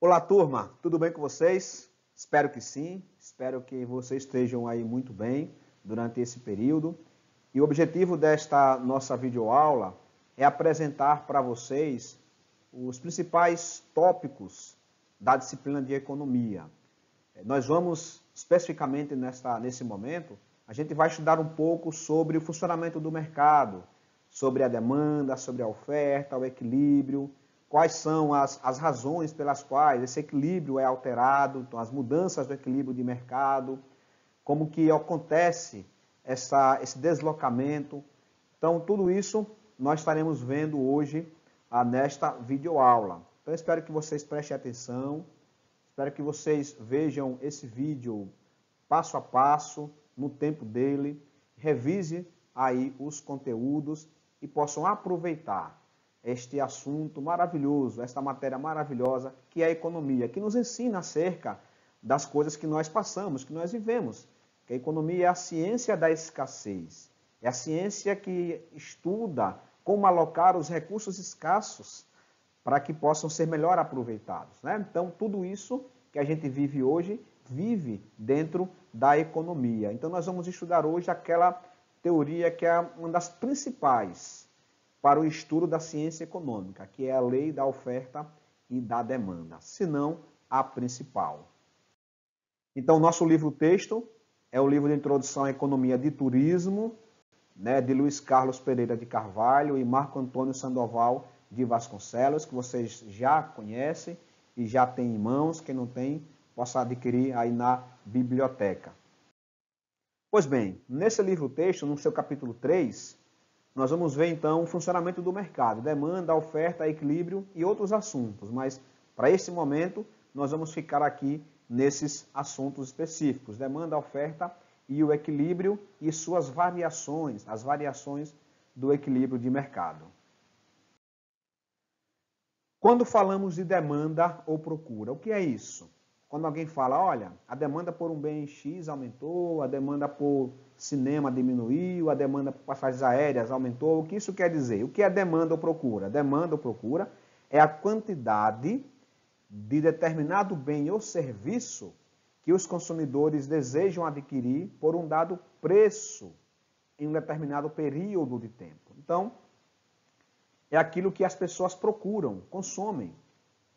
Olá, turma, tudo bem com vocês? Espero que sim, espero que vocês estejam aí muito bem durante esse período. E o objetivo desta nossa videoaula é apresentar para vocês os principais tópicos da disciplina de economia. Nós vamos, especificamente nesse momento, a gente vai estudar um pouco sobre o funcionamento do mercado, sobre a demanda, sobre a oferta, o equilíbrio, quais são as razões pelas quais esse equilíbrio é alterado, então as mudanças do equilíbrio de mercado, como que acontece esse deslocamento. Então, tudo isso nós estaremos vendo hoje nesta videoaula. Então, eu espero que vocês prestem atenção, espero que vocês vejam esse vídeo passo a passo, no tempo dele, revise aí os conteúdos e possam aproveitar este assunto maravilhoso, esta matéria maravilhosa que é a economia, que nos ensina acerca das coisas que nós passamos, que nós vivemos. Que a economia é a ciência da escassez, é a ciência que estuda como alocar os recursos escassos para que possam ser melhor aproveitados, né? Então, tudo isso que a gente vive hoje, vive dentro da economia. Então, nós vamos estudar hoje aquela teoria que é uma das principais para o estudo da ciência econômica, que é a lei da oferta e da demanda, se não a principal. Então, nosso livro-texto é o livro de Introdução à Economia de Turismo, né, de Luiz Carlos Pereira de Carvalho e Marco Antônio Sandoval de Vasconcelos, que vocês já conhecem e já têm em mãos. Quem não tem, possa adquirir aí na biblioteca. Pois bem, nesse livro-texto, no seu capítulo 3, nós vamos ver, então, o funcionamento do mercado, demanda, oferta, equilíbrio e outros assuntos. Mas, para esse momento, nós vamos ficar aqui nesses assuntos específicos, demanda, oferta e o equilíbrio e suas variações, as variações do equilíbrio de mercado. Quando falamos de demanda ou procura, o que é isso? Quando alguém fala, olha, a demanda por um bem X aumentou, a demanda por cinema diminuiu, a demanda por passagens aéreas aumentou, o que isso quer dizer? O que é demanda ou procura? Demanda ou procura é a quantidade de determinado bem ou serviço que os consumidores desejam adquirir por um dado preço em um determinado período de tempo. Então, é aquilo que as pessoas procuram, consomem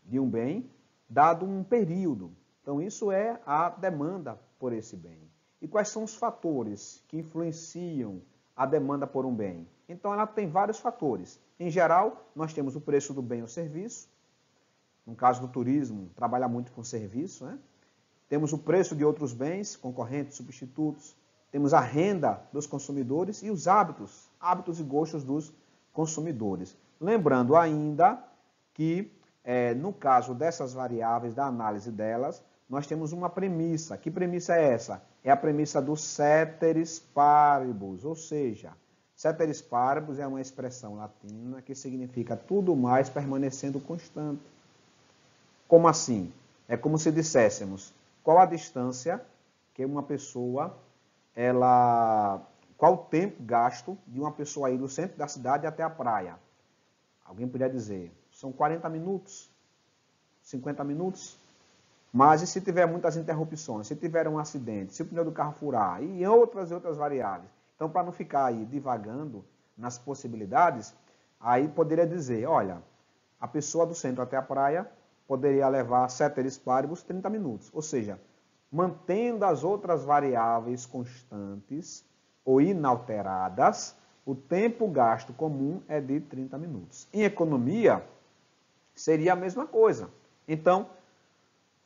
de um bem dado um período. Então, isso é a demanda por esse bem. E quais são os fatores que influenciam a demanda por um bem? Então, ela tem vários fatores. Em geral, nós temos o preço do bem ou serviço. No caso do turismo, trabalha muito com serviço, né? Temos o preço de outros bens, concorrentes, substitutos. Temos a renda dos consumidores e os hábitos e gostos dos consumidores. Lembrando ainda que, no caso dessas variáveis, da análise delas, nós temos uma premissa. Que premissa é essa? É a premissa do ceteris paribus, ou seja, ceteris paribus é uma expressão latina que significa tudo mais permanecendo constante. Como assim? É como se disséssemos, qual a distância que uma pessoa, qual o tempo gasto de uma pessoa ir do centro da cidade até a praia? Alguém poderia dizer, são 40 minutos, 50 minutos? Mas e se tiver muitas interrupções, se tiver um acidente, se o pneu do carro furar e outras variáveis? Então, para não ficar aí divagando nas possibilidades, aí poderia dizer, olha, a pessoa do centro até a praia poderia levar ceteris paribus 30 minutos. Ou seja, mantendo as outras variáveis constantes ou inalteradas, o tempo gasto comum é de 30 minutos. Em economia, seria a mesma coisa. Então,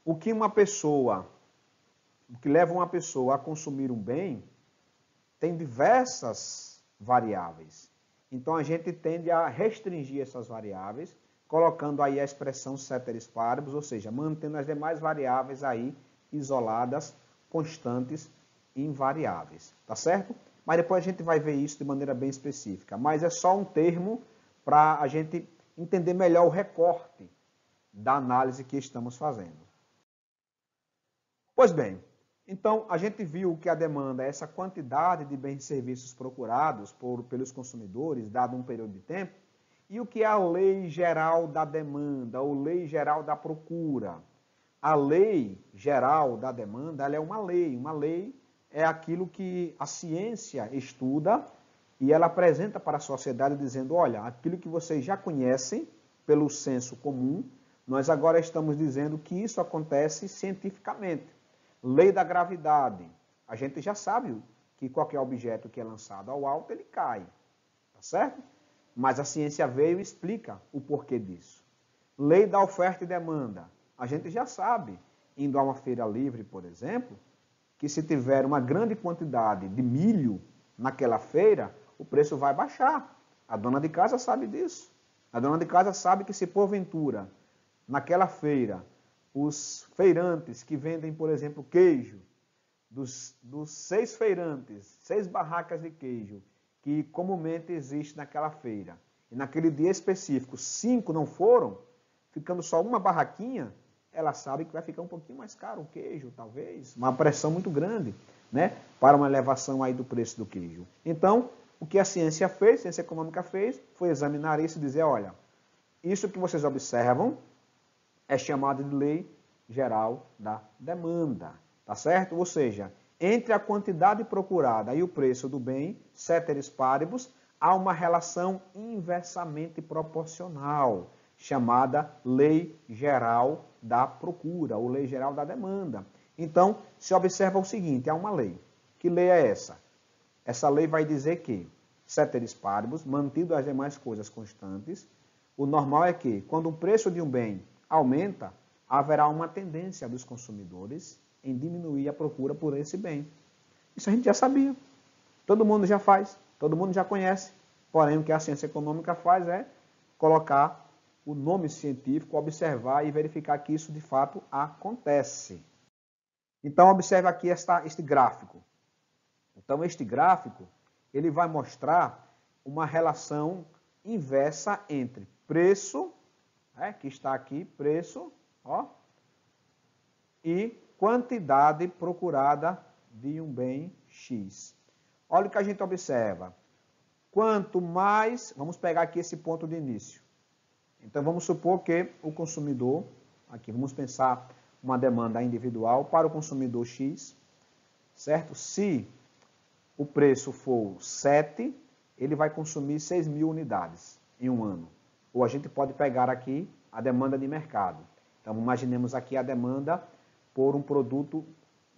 o que leva uma pessoa a consumir um bem tem diversas variáveis. Então, a gente tende a restringir essas variáveis, colocando aí a expressão ceteris paribus, ou seja, mantendo as demais variáveis aí isoladas, constantes, invariáveis. Tá certo? Mas depois a gente vai ver isso de maneira bem específica. Mas é só um termo para a gente entender melhor o recorte da análise que estamos fazendo. Pois bem, então a gente viu que a demanda é essa quantidade de bens e serviços procurados pelos consumidores, dado um período de tempo, e o que é a lei geral da demanda, ou lei geral da procura. a lei geral da demanda, ela é uma lei. Uma lei é aquilo que a ciência estuda e ela apresenta para a sociedade dizendo, olha, aquilo que vocês já conhecem pelo senso comum, nós agora estamos dizendo que isso acontece cientificamente. Lei da gravidade. A gente já sabe que qualquer objeto que é lançado ao alto, ele cai. Tá certo? Mas a ciência veio e explica o porquê disso. Lei da oferta e demanda. A gente já sabe, indo a uma feira livre, por exemplo, que se tiver uma grande quantidade de milho naquela feira, o preço vai baixar. A dona de casa sabe disso. A dona de casa sabe que se porventura, naquela feira, os feirantes que vendem, por exemplo, queijo, dos 6 feirantes, 6 barracas de queijo, que comumente existe naquela feira, e naquele dia específico 5 não foram, ficando só uma barraquinha, ela sabe que vai ficar um pouquinho mais caro o queijo, talvez, uma pressão muito grande, né, para uma elevação aí do preço do queijo. Então, o que a ciência fez, a ciência econômica fez, foi examinar isso e dizer, olha, isso que vocês observam é chamado de lei geral da demanda, tá certo? Ou seja, entre a quantidade procurada e o preço do bem, ceteris paribus, há uma relação inversamente proporcional, chamada lei geral da procura, ou lei geral da demanda. Então, se observa o seguinte, há uma lei. Que lei é essa? Essa lei vai dizer que, ceteris paribus, mantido as demais coisas constantes, o normal é que, quando o preço de um bem aumenta, haverá uma tendência dos consumidores em diminuir a procura por esse bem. Isso a gente já sabia. Todo mundo já faz, todo mundo já conhece. Porém, o que a ciência econômica faz é colocar o nome científico, observar e verificar que isso de fato acontece. Então, observe aqui este gráfico. Então, este gráfico, ele vai mostrar uma relação inversa entre preço, que está aqui, preço, ó, e quantidade procurada de um bem X. Olha o que a gente observa. Quanto mais, vamos pegar aqui esse ponto de início. Então, vamos supor que o consumidor, aqui vamos pensar uma demanda individual para o consumidor X, certo? Se o preço for 7, ele vai consumir 6.000 unidades em um ano. Ou a gente pode pegar aqui a demanda de mercado. Então, imaginemos aqui a demanda por um produto,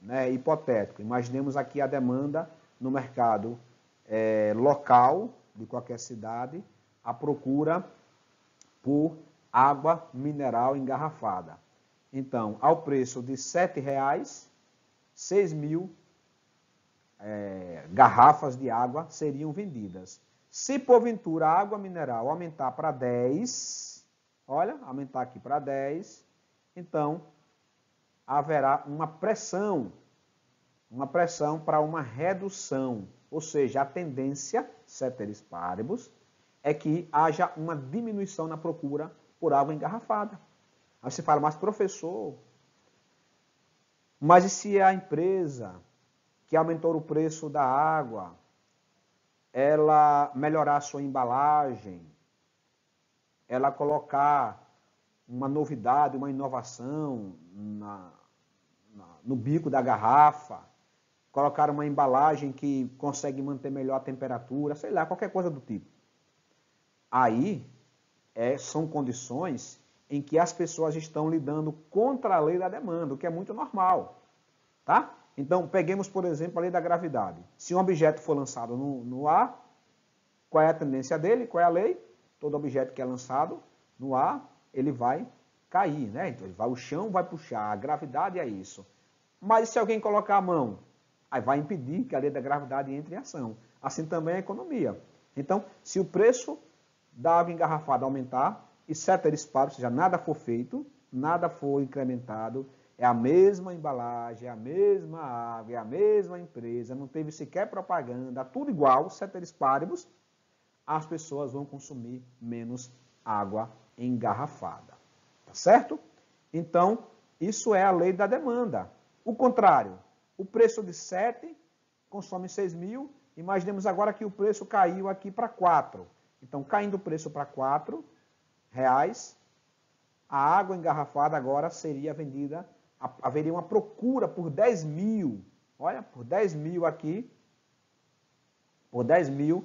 né, hipotético. Imaginemos aqui a demanda no mercado local de qualquer cidade, a procura por água mineral engarrafada. Então, ao preço de R$ 7,00, 6.000 garrafas de água seriam vendidas. Se porventura a água mineral aumentar para 10, olha, aumentar aqui para 10, então haverá uma pressão para uma redução, ou seja, a tendência, ceteris paribus, é que haja uma diminuição na procura por água engarrafada. Aí você fala, mas professor, mas e se a empresa que aumentou o preço da água, ela melhorar a sua embalagem, ela colocar uma novidade, uma inovação no bico da garrafa, colocar uma embalagem que consegue manter melhor a temperatura, sei lá, qualquer coisa do tipo. Aí são condições em que as pessoas estão lidando contra a lei da demanda, o que é muito normal, tá? Então, peguemos, por exemplo, a lei da gravidade. Se um objeto for lançado no ar, qual é a tendência dele? Qual é a lei? Todo objeto que é lançado no ar, ele vai cair, né? Então, o chão vai puxar, a gravidade é isso. Mas se alguém colocar a mão, aí vai impedir que a lei da gravidade entre em ação. Assim também é a economia. Então, se o preço da água engarrafada aumentar, e ceteris paribus, ou seja, nada for feito, nada for incrementado, é a mesma embalagem, é a mesma água, é a mesma empresa, não teve sequer propaganda, tudo igual, ceteris paribus, as pessoas vão consumir menos água engarrafada. Tá certo? Então, isso é a lei da demanda. O contrário, o preço de 7 consome 6.000, imaginemos agora que o preço caiu aqui para 4. Então, caindo o preço para R$ 4, a água engarrafada agora seria vendida haveria uma procura por 10 mil, olha, por 10 mil aqui, por 10 mil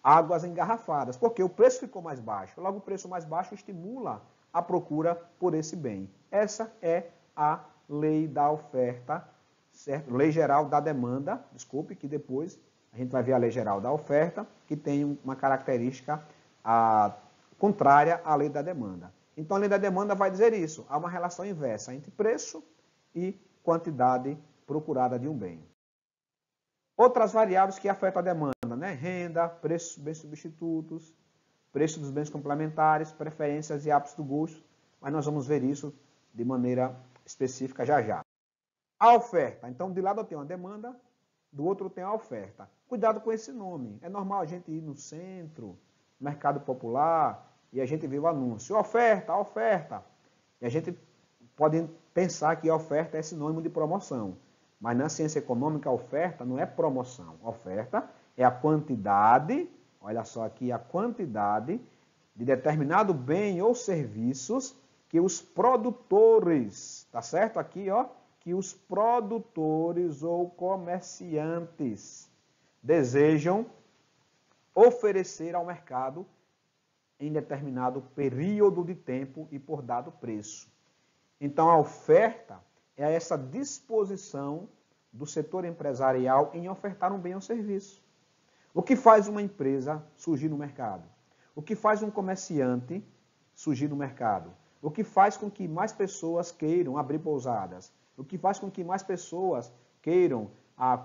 águas engarrafadas, porque o preço ficou mais baixo. Logo, o preço mais baixo estimula a procura por esse bem. Essa é a lei da oferta, certo? Lei geral da demanda, desculpe, que depois a gente vai ver a lei geral da oferta, que tem uma característica contrária à lei da demanda. Então, a lei da demanda vai dizer isso, há uma relação inversa entre preço e quantidade procurada de um bem. Outras variáveis que afetam a demanda, né? Renda, preços dos bens substitutos, preço dos bens complementares, preferências e hábitos do gosto, mas nós vamos ver isso de maneira específica já já. A oferta, então de lado eu tenho a demanda, do outro eu tenho a oferta. Cuidado com esse nome, é normal a gente ir no centro, mercado popular, e a gente vê o anúncio, oferta, oferta, e a gente pode pensar que a oferta é sinônimo de promoção. Mas na ciência econômica, a oferta não é promoção. A oferta é a quantidade, olha só aqui, a quantidade de determinado bem ou serviços que os produtores, tá certo? Aqui, ó, que os produtores ou comerciantes desejam oferecer ao mercado em determinado período de tempo e por dado preço. Então, a oferta é essa disposição do setor empresarial em ofertar um bem ou serviço. O que faz uma empresa surgir no mercado? O que faz um comerciante surgir no mercado? O que faz com que mais pessoas queiram abrir pousadas? O que faz com que mais pessoas queiram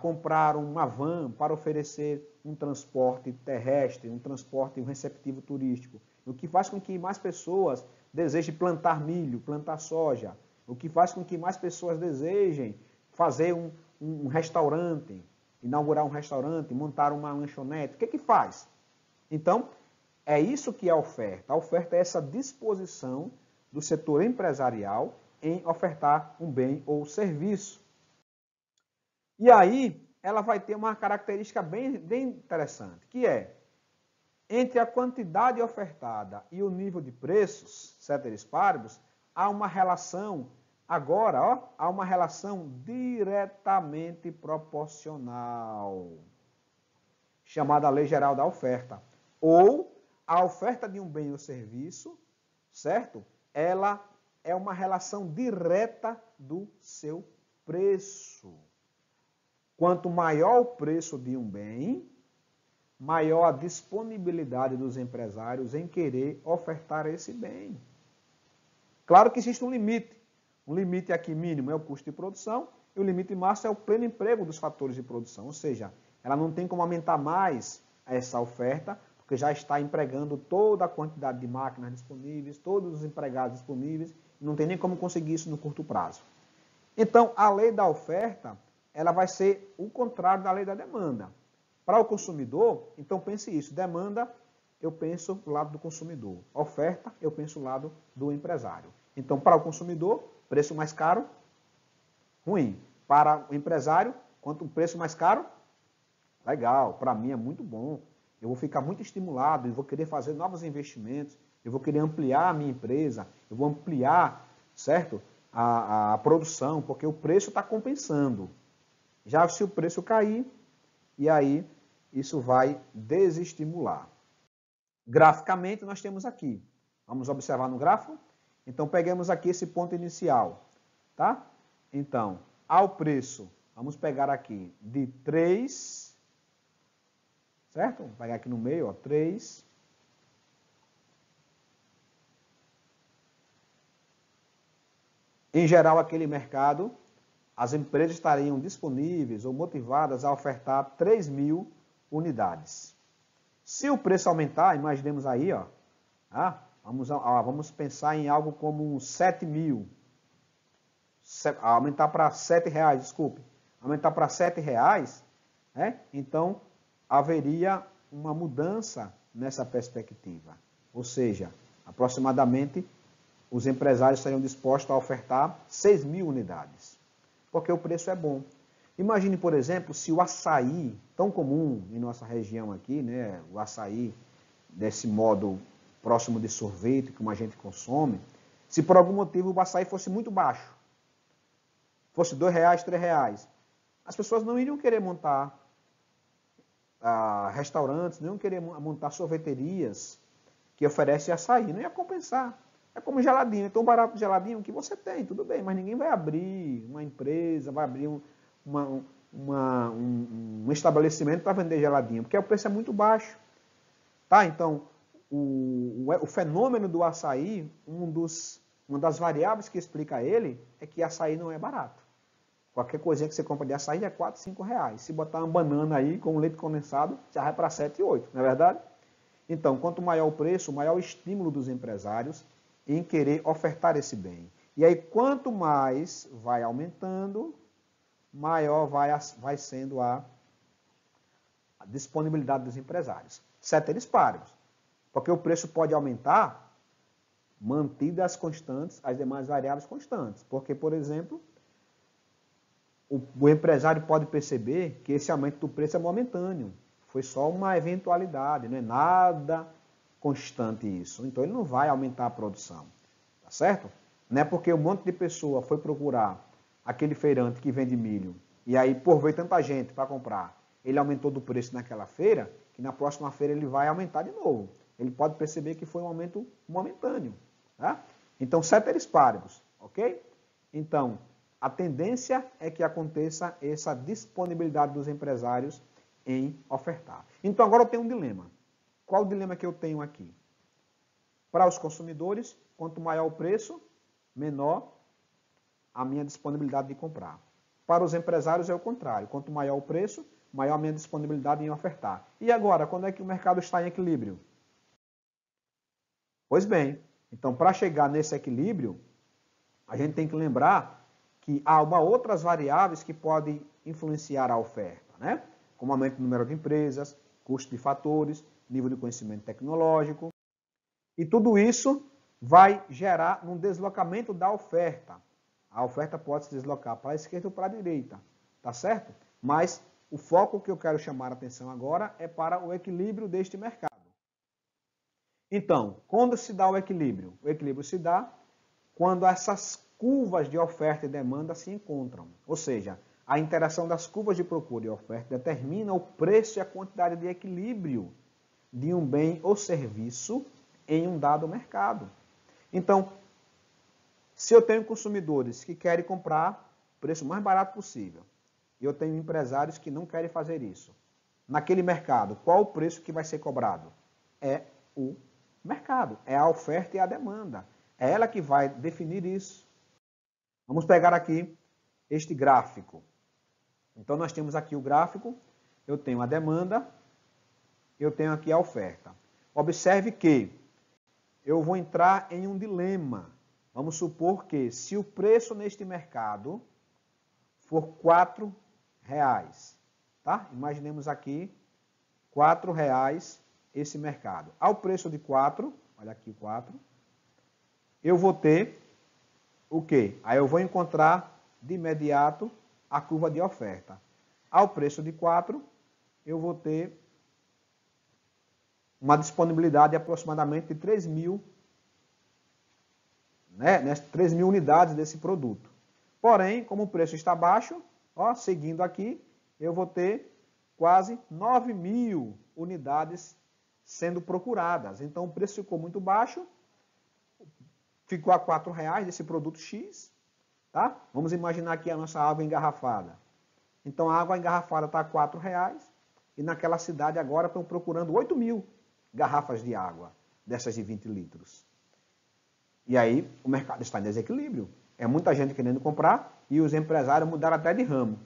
comprar uma van para oferecer um transporte terrestre, um transporte, um receptivo turístico? O que faz com que mais pessoas desejem plantar milho, plantar soja? O que faz com que mais pessoas desejem fazer um restaurante, inaugurar um restaurante, montar uma lanchonete? O que faz? Então, é isso que é a oferta. A oferta é essa disposição do setor empresarial em ofertar um bem ou serviço. E aí, ela vai ter uma característica bem interessante, que é, entre a quantidade ofertada e o nível de preços, ceteris paribus, há uma relação, agora, ó, há uma relação diretamente proporcional, chamada Lei Geral da Oferta. Ou a oferta de um bem ou serviço, certo? Ela é uma relação direta do seu preço. Quanto maior o preço de um bem, maior a disponibilidade dos empresários em querer ofertar esse bem. Claro que existe um limite. Um limite aqui mínimo é o custo de produção e o limite máximo é o pleno emprego dos fatores de produção. Ou seja, ela não tem como aumentar mais essa oferta, porque já está empregando toda a quantidade de máquinas disponíveis, todos os empregados disponíveis, e não tem nem como conseguir isso no curto prazo. Então, a lei da oferta, ela vai ser o contrário da lei da demanda. Para o consumidor, então pense isso, demanda, eu penso do lado do consumidor. Oferta, eu penso do lado do empresário. Então, para o consumidor, preço mais caro, ruim. Para o empresário, quanto o preço mais caro, legal, para mim é muito bom. Eu vou ficar muito estimulado, eu vou querer fazer novos investimentos, eu vou querer ampliar a minha empresa, eu vou ampliar, certo? A produção, porque o preço está compensando. Já se o preço cair, e aí isso vai desestimular. Graficamente, nós temos aqui. Vamos observar no gráfico? Então, pegamos aqui esse ponto inicial, tá? Então, ao preço, vamos pegar aqui de 3, certo? Vou pegar aqui no meio, ó, 3. Em geral, aquele mercado, as empresas estariam disponíveis ou motivadas a ofertar 3.000 unidades. Se o preço aumentar, imaginemos aí, ó, vamos pensar em algo como 7.000, aumentar para R$7, desculpe, aumentar para R$7, né? Então haveria uma mudança nessa perspectiva. Ou seja, aproximadamente os empresários estariam dispostos a ofertar 6.000 unidades, porque o preço é bom. Imagine, por exemplo, se o açaí, tão comum em nossa região aqui, né, o açaí desse modo próximo de sorvete, como a gente consome, Se por algum motivo o açaí fosse muito baixo, fosse R$ 2, R$ 3, as pessoas não iriam querer montar restaurantes, não iriam querer montar sorveterias que oferecem açaí, não ia compensar. É como geladinho, é tão barato o geladinho que você tem, tudo bem, mas ninguém vai abrir uma empresa, vai abrir um estabelecimento para vender geladinho, porque o preço é muito baixo. Tá? Então, o fenômeno do açaí, uma das variáveis que explica ele, é que açaí não é barato. Qualquer coisinha que você compra de açaí é R$ 4, R$ 5. Se botar uma banana aí com leite condensado, já vai para 7, 8, não é verdade? Então, quanto maior o preço, maior o estímulo dos empresários em querer ofertar esse bem. E aí, quanto mais vai aumentando, maior vai sendo a disponibilidade dos empresários. Ceteris paribus. Porque o preço pode aumentar, mantidas constantes, as demais variáveis constantes. Porque, por exemplo, o empresário pode perceber que esse aumento do preço é momentâneo. Foi só uma eventualidade, não é nada constante isso. Então, ele não vai aumentar a produção. Tá certo? Não é porque um monte de pessoa foi procurar aquele feirante que vende milho, e aí, por ver tanta gente para comprar, ele aumentou do preço naquela feira, que na próxima feira ele vai aumentar de novo. Ele pode perceber que foi um aumento momentâneo. Tá? Então, ceteris paribus, ok? Então, a tendência é que aconteça essa disponibilidade dos empresários em ofertar. Então, agora eu tenho um dilema. Qual o dilema que eu tenho aqui? Para os consumidores, quanto maior o preço, menor a minha disponibilidade de comprar. Para os empresários é o contrário. Quanto maior o preço, maior a minha disponibilidade em ofertar. E agora, quando é que o mercado está em equilíbrio? Pois bem, então para chegar nesse equilíbrio, a gente tem que lembrar que há outras variáveis que podem influenciar a oferta, né? Como aumento do número de empresas, custo de fatores, nível de conhecimento tecnológico. E tudo isso vai gerar um deslocamento da oferta. A oferta pode se deslocar para a esquerda ou para a direita, tá certo? Mas o foco que eu quero chamar a atenção agora é para o equilíbrio deste mercado. Então, quando se dá o equilíbrio? O equilíbrio se dá quando essas curvas de oferta e demanda se encontram. Ou seja, a interação das curvas de procura e oferta determina o preço e a quantidade de equilíbrio de um bem ou serviço em um dado mercado. Então, se eu tenho consumidores que querem comprar o preço mais barato possível, e eu tenho empresários que não querem fazer isso, naquele mercado, qual o preço que vai ser cobrado? É o mercado, é a oferta e a demanda. É ela que vai definir isso. Vamos pegar aqui este gráfico. Então, nós temos aqui o gráfico, eu tenho a demanda, eu tenho aqui a oferta. Observe que eu vou entrar em um dilema. Vamos supor que se o preço neste mercado for R$ 4,00, tá? Imaginemos aqui R$ 4,00 esse mercado. Ao preço de 4, olha aqui o 4, eu vou ter o quê? Aí eu vou encontrar de imediato a curva de oferta. Ao preço de 4, eu vou ter uma disponibilidade de aproximadamente de 3.000, né? 3.000 unidades desse produto. Porém, como o preço está baixo, ó, seguindo aqui, eu vou ter quase 9.000 unidades sendo procuradas. Então, o preço ficou muito baixo, ficou a R$ 4,00 desse produto X, tá? Vamos imaginar aqui a nossa água engarrafada. Então, a água engarrafada está a R$ 4,00 e naquela cidade agora estão procurando 8.000 garrafas de água, dessas de 20 litros. E aí, o mercado está em desequilíbrio. É muita gente querendo comprar e os empresários mudaram até de ramo.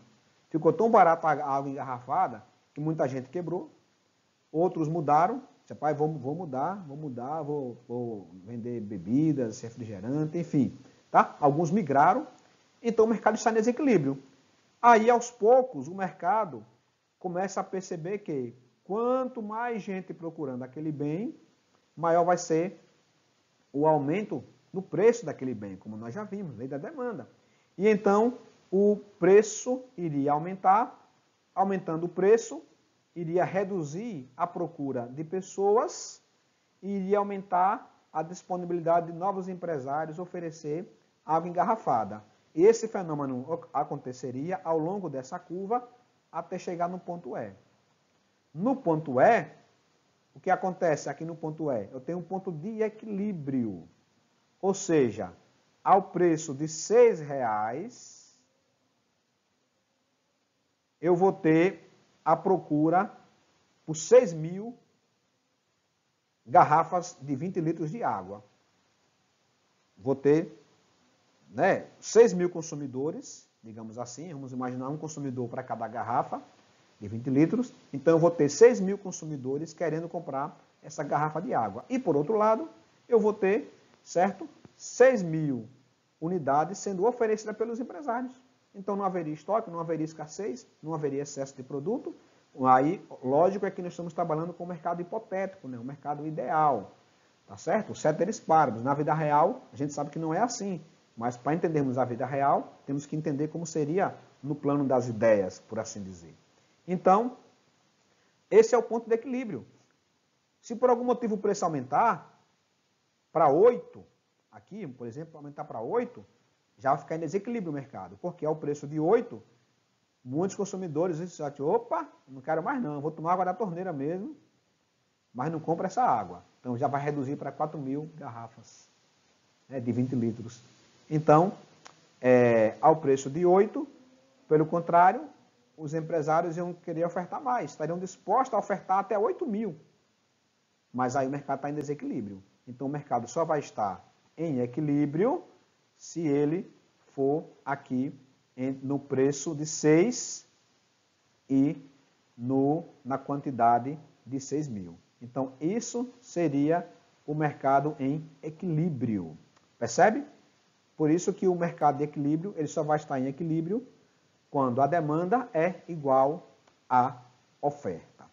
Ficou tão barato a água engarrafada que muita gente quebrou. Outros mudaram. Disse, pai, vou mudar, vou vender bebidas, refrigerante, enfim. Tá? Alguns migraram. Então, o mercado está em desequilíbrio. Aí, aos poucos, o mercado começa a perceber que quanto mais gente procurando aquele bem, maior vai ser o aumento no preço daquele bem, como nós já vimos, lei da demanda. E então, o preço iria aumentar, aumentando o preço, iria reduzir a procura de pessoas e iria aumentar a disponibilidade de novos empresários oferecer água engarrafada. E esse fenômeno aconteceria ao longo dessa curva até chegar no ponto E. No ponto E, o que acontece aqui no ponto E? Eu tenho um ponto de equilíbrio. Ou seja, ao preço de R$ 6,00, eu vou ter a procura por 6.000 garrafas de 20 litros de água. Vou ter 6.000 consumidores, digamos assim, vamos imaginar um consumidor para cada garrafa de 20 litros, então eu vou ter 6.000 consumidores querendo comprar essa garrafa de água. E por outro lado, eu vou ter, certo, 6.000 unidades sendo oferecidas pelos empresários. Então não haveria estoque, não haveria escassez, não haveria excesso de produto. Aí, lógico, é que nós estamos trabalhando com o mercado hipotético, né? O mercado ideal, tá certo? Ceteris paribus. Na vida real, a gente sabe que não é assim. Mas para entendermos a vida real, temos que entender como seria no plano das ideias, por assim dizer. Então, esse é o ponto de equilíbrio. Se por algum motivo o preço aumentar para 8, aqui, por exemplo, aumentar para 8, já vai ficar em desequilíbrio o mercado. Porque ao preço de 8, muitos consumidores dizem assim, opa, não quero mais não, vou tomar água da torneira mesmo, mas não compro essa água. Então já vai reduzir para 4.000 garrafas de 20 litros. Então, ao preço de 8, pelo contrário, os empresários iam querer ofertar mais, estariam dispostos a ofertar até 8.000. Mas aí o mercado está em desequilíbrio. Então o mercado só vai estar em equilíbrio se ele for aqui no preço de 6 e na quantidade de 6.000. Então isso seria o mercado em equilíbrio. Percebe? Por isso que o mercado de equilíbrio ele só vai estar em equilíbrio quando a demanda é igual à oferta.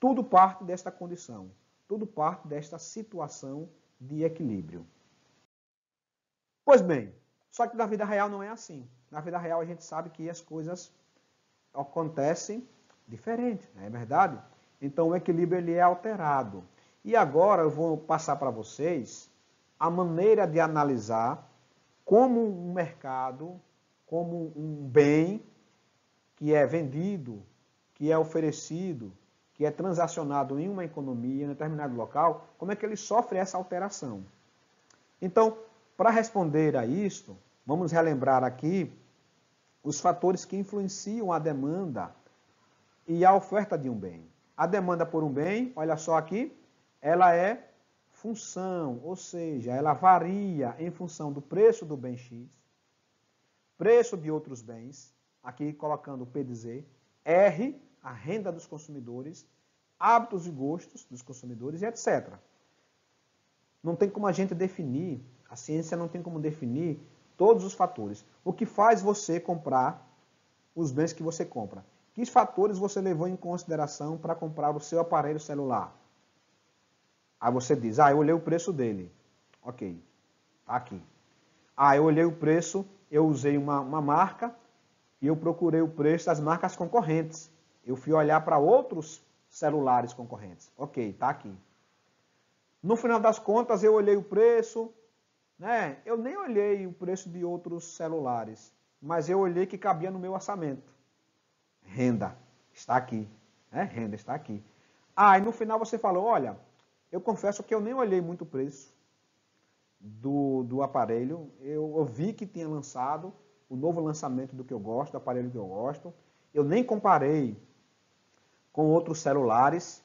Tudo parte desta condição, tudo parte desta situação de equilíbrio. Pois bem, só que na vida real não é assim. Na vida real a gente sabe que as coisas acontecem diferente, não é verdade? Então o equilíbrio ele é alterado. E agora eu vou passar para vocês a maneira de analisar como um mercado, como um bem que é vendido, que é oferecido, que é transacionado em uma economia, em um determinado local, como é que ele sofre essa alteração. Então, para responder a isto, vamos relembrar aqui os fatores que influenciam a demanda e a oferta de um bem. A demanda por um bem, olha só aqui, ela é função, ou seja, ela varia em função do preço do bem X, preço de outros bens, aqui colocando o P de Z, R, a renda dos consumidores, hábitos e gostos dos consumidores e etc. Não tem como a gente definir, a ciência não tem como definir todos os fatores. O que faz você comprar os bens que você compra? Que fatores você levou em consideração para comprar o seu aparelho celular? Aí você diz, eu olhei o preço dele. Ok, tá aqui. Eu olhei o preço, eu usei uma marca e eu procurei o preço das marcas concorrentes. Eu fui olhar para outros celulares concorrentes. Ok, tá aqui. No final das contas, eu olhei o preço, né? Eu nem olhei o preço de outros celulares, mas eu olhei que cabia no meu orçamento. Renda, está aqui. Renda, está aqui. E no final você falou, olha, eu confesso que eu nem olhei muito o preço do aparelho. Eu vi que tinha lançado o novo lançamento do que eu gosto, do aparelho que eu gosto. Eu nem comparei com outros celulares.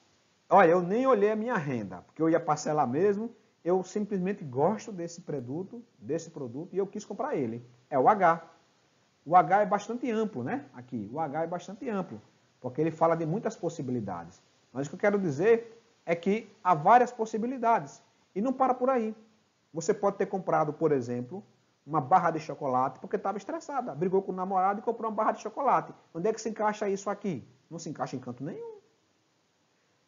Olha, eu nem olhei a minha renda, porque eu ia parcelar mesmo. Eu simplesmente gosto desse produto e eu quis comprar ele. É o H. O H é bastante amplo, né? Aqui, o H é bastante amplo, porque ele fala de muitas possibilidades. Mas o que eu quero dizer é que há várias possibilidades. E não para por aí. Você pode ter comprado, por exemplo, uma barra de chocolate porque estava estressada. Brigou com o namorado e comprou uma barra de chocolate. Onde é que se encaixa isso aqui? Não se encaixa em canto nenhum.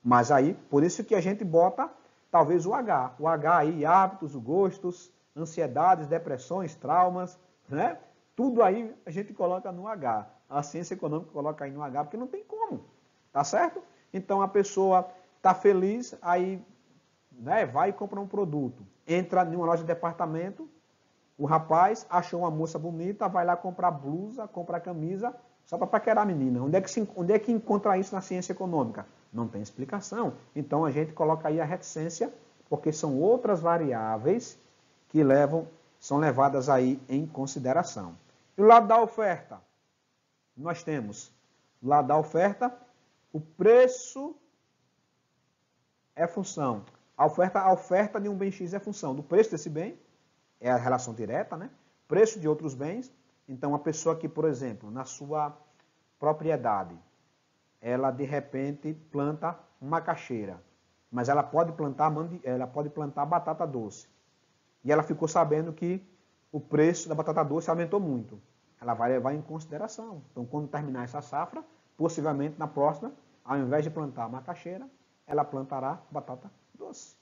Mas aí, por isso que a gente bota, talvez, o H. O H aí, hábitos, gostos, ansiedades, depressões, traumas, né? Tudo aí a gente coloca no H. A ciência econômica coloca aí no H, porque não tem como. Tá certo? Então a pessoa está feliz, aí né, vai e compra um produto. Entra em uma loja de departamento, o rapaz achou uma moça bonita, vai lá comprar blusa, comprar camisa, só para paquerar a menina. Onde é que encontra isso na ciência econômica? Não tem explicação. Então a gente coloca aí a reticência, porque são outras variáveis que são levadas aí em consideração. E o lado da oferta? Nós temos, do lado da oferta, o preço é função. A oferta de um bem X é função do preço desse bem, é a relação direta, né? Preço de outros bens. Então, a pessoa que, por exemplo, na sua propriedade, ela de repente planta macaxeira, mas ela pode plantar batata doce. E ela ficou sabendo que o preço da batata doce aumentou muito. Ela vai levar em consideração. Então, quando terminar essa safra, possivelmente na próxima, ao invés de plantar macaxeira, ela plantará batata doce.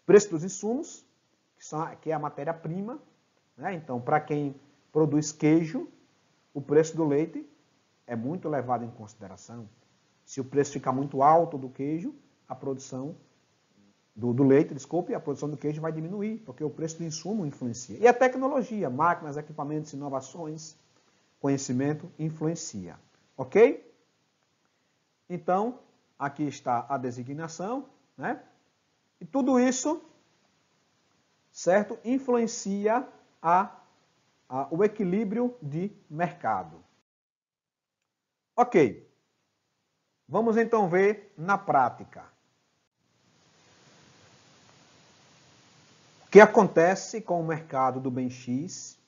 Preço dos insumos, que é a matéria-prima, né? Então, para quem produz queijo, o preço do leite é muito levado em consideração. Se o preço ficar muito alto do queijo, a produção do leite, a produção do queijo vai diminuir, porque o preço do insumo influencia. E a tecnologia, máquinas, equipamentos, inovações, conhecimento influencia. Ok? Então, aqui está a designação, né? E tudo isso, certo, influencia o equilíbrio de mercado. Ok. Vamos então ver na prática. O que acontece com o mercado do bem X,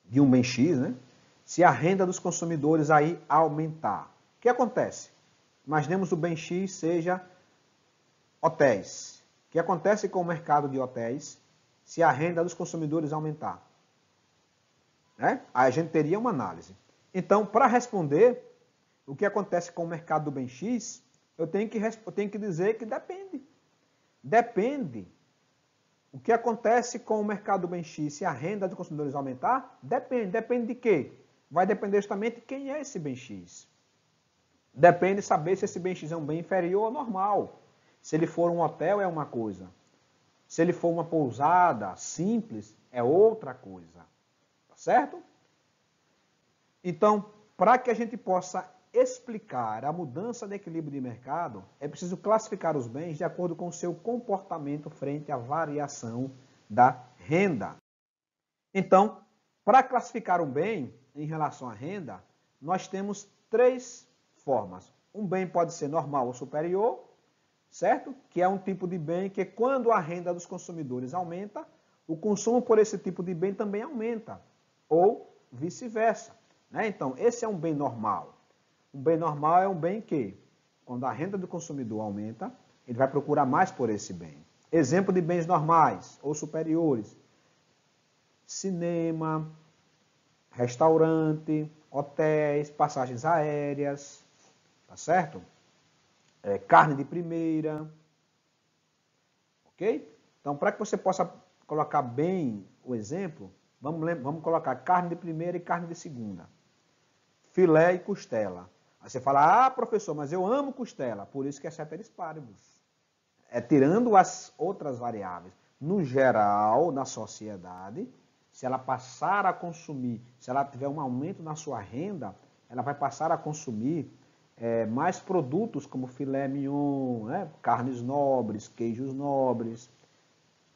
de um bem X, né? Se a renda dos consumidores aí aumentar. O que acontece? Imaginemos o bem X seja hotéis. O que acontece com o mercado de hotéis se a renda dos consumidores aumentar? Né? Aí a gente teria uma análise. Então, para responder o que acontece com o mercado do bem X, eu tenho que dizer que depende. Depende. O que acontece com o mercado do bem X se a renda dos consumidores aumentar? Depende. Depende de quê? Vai depender justamente de quem é esse bem X. Depende de saber se esse bem X é um bem inferior ou normal. Se ele for um hotel, é uma coisa. Se ele for uma pousada simples, é outra coisa. Tá certo? Então, para que a gente possa explicar a mudança de equilíbrio de mercado, é preciso classificar os bens de acordo com o seu comportamento frente à variação da renda. Então, para classificar um bem em relação à renda, nós temos três formas. Um bem pode ser normal ou superior, certo? Que é um tipo de bem que quando a renda dos consumidores aumenta, o consumo por esse tipo de bem também aumenta, ou vice-versa. Né? Então, esse é um bem normal. Um bem normal é um bem que, quando a renda do consumidor aumenta, ele vai procurar mais por esse bem. Exemplo de bens normais ou superiores: cinema, restaurante, hotéis, passagens aéreas, tá certo? Carne de primeira, ok? Então, para que você possa colocar bem o exemplo, vamos colocar carne de primeira e carne de segunda. Filé e costela. Aí você fala, professor, mas eu amo costela, por isso que é ceteris paribus. É tirando as outras variáveis. No geral, na sociedade, se ela passar a consumir, se ela tiver um aumento na sua renda, ela vai passar a consumir mais produtos como filé mignon, né? Carnes nobres, queijos nobres.